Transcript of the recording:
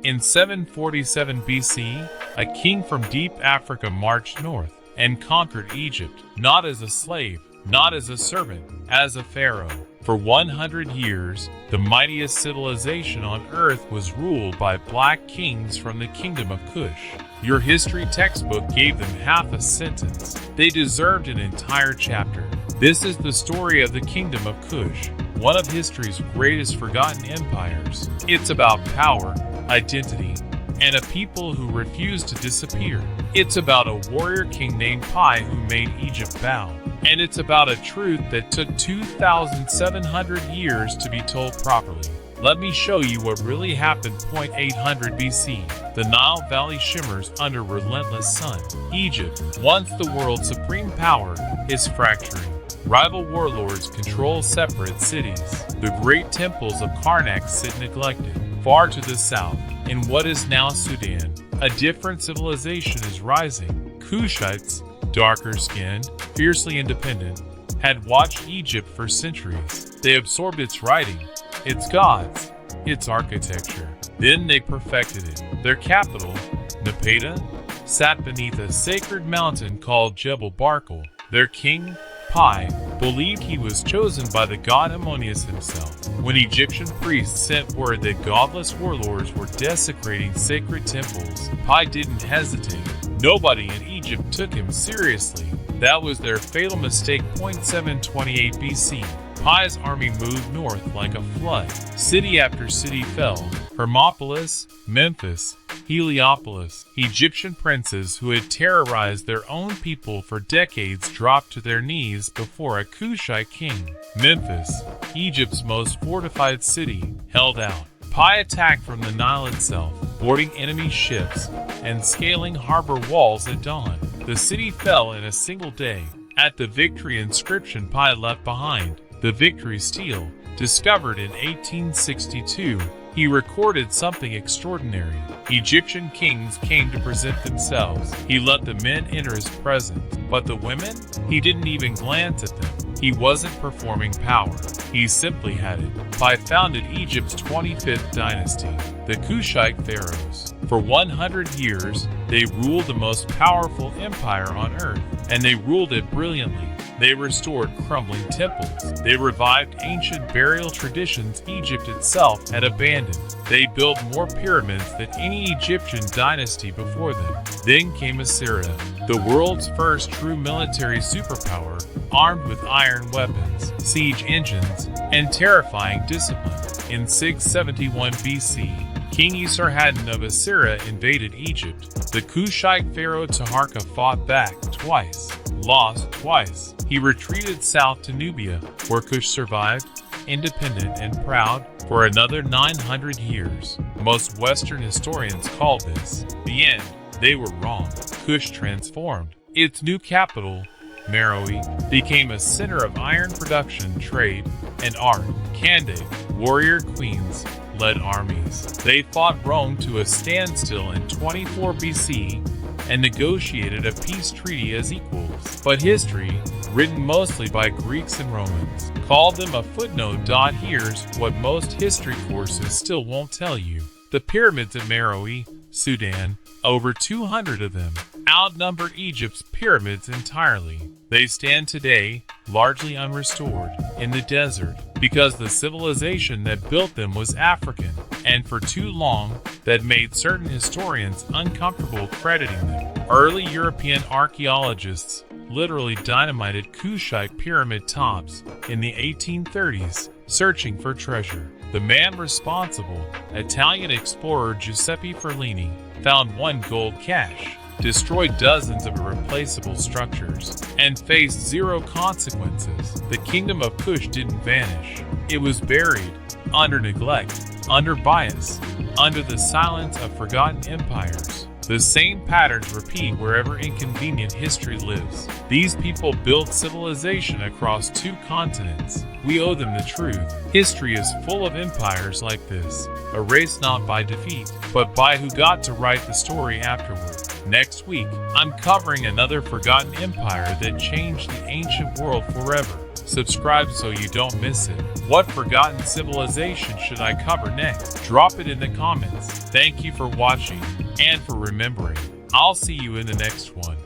In 747 BC, a king from deep Africa marched north and conquered Egypt, not as a slave, not as a servant, as a pharaoh. For 100 years, the mightiest civilization on earth was ruled by black kings from the Kingdom of Kush. Your history textbook gave them half a sentence. They deserved an entire chapter. This is the story of the Kingdom of Kush, one of history's greatest forgotten empires. It's about power, identity, and a people who refuse to disappear. It's about a warrior king named Pi who made Egypt bow. And it's about a truth that took 2,700 years to be told properly. Let me show you what really happened. 800 BC, the Nile Valley shimmers under relentless sun. Egypt, once the world's supreme power, is fracturing. Rival warlords control separate cities. The great temples of Karnak sit neglected. Far to the south, in what is now Sudan, a different civilization is rising. Kushites, darker-skinned, fiercely independent, had watched Egypt for centuries. They absorbed its writing, its gods, its architecture. Then they perfected it. Their capital, Napata, sat beneath a sacred mountain called Jebel Barkal. Their king, Pi, believed he was chosen by the god Ammonius himself. When Egyptian priests sent word that godless warlords were desecrating sacred temples, Pi didn't hesitate. Nobody in Egypt took him seriously. That was their fatal mistake. 728 BC. Pi's army moved north like a flood. City after city fell. Hermopolis, Memphis, Heliopolis. Egyptian princes who had terrorized their own people for decades dropped to their knees before a Kushite king. Memphis, Egypt's most fortified city, held out. Pi attacked from the Nile itself, boarding enemy ships and scaling harbor walls at dawn. The city fell in a single day. At the victory inscription Pi left behind, the victory stele, discovered in 1862, he recorded something extraordinary. Egyptian kings came to present themselves. He let the men enter his presence, but the women? He didn't even glance at them. He wasn't performing power. He simply had it. Pi founded Egypt's 25th dynasty, the Kushite Pharaohs. For 100 years, they ruled the most powerful empire on earth, and they ruled it brilliantly. They restored crumbling temples. They revived ancient burial traditions Egypt itself had abandoned. They built more pyramids than any Egyptian dynasty before them. Then came Assyria, the world's first true military superpower, armed with iron weapons, siege engines, and terrifying discipline. In 671 BC, King Esarhaddon of Assyria invaded Egypt. The Kushite pharaoh Taharka fought back twice, lost twice. He retreated south to Nubia, where Kush survived, independent and proud, for another 900 years. Most Western historians call this the end. They were wrong. Kush transformed. Its new capital, Meroe, became a center of iron production, trade, and art. Candide, warrior queens, led armies. They fought Rome to a standstill in 24 BC and negotiated a peace treaty as equals. But history, written mostly by Greeks and Romans, called them a footnote. Here's what most history courses still won't tell you. The pyramids at Meroe, Sudan, over 200 of them, outnumber Egypt's pyramids entirely. They stand today, largely unrestored, in the desert, because the civilization that built them was African, and for too long, that made certain historians uncomfortable crediting them. Early European archaeologists literally dynamited Kushite pyramid tops in the 1830s, searching for treasure. The man responsible, Italian explorer Giuseppe Ferlini, found one gold cache, destroyed dozens of irreplaceable structures, and faced zero consequences. The Kingdom of Kush didn't vanish. It was buried, under neglect, under bias, under the silence of forgotten empires. The same patterns repeat wherever inconvenient history lives. These people built civilization across 2 continents. We owe them the truth. History is full of empires like this, erased not by defeat, but by who got to write the story afterward. Next week, I'm covering another forgotten empire that changed the ancient world forever. Subscribe so you don't miss it. What forgotten civilization should I cover next? Drop it in the comments. Thank you for watching and for remembering. I'll see you in the next one.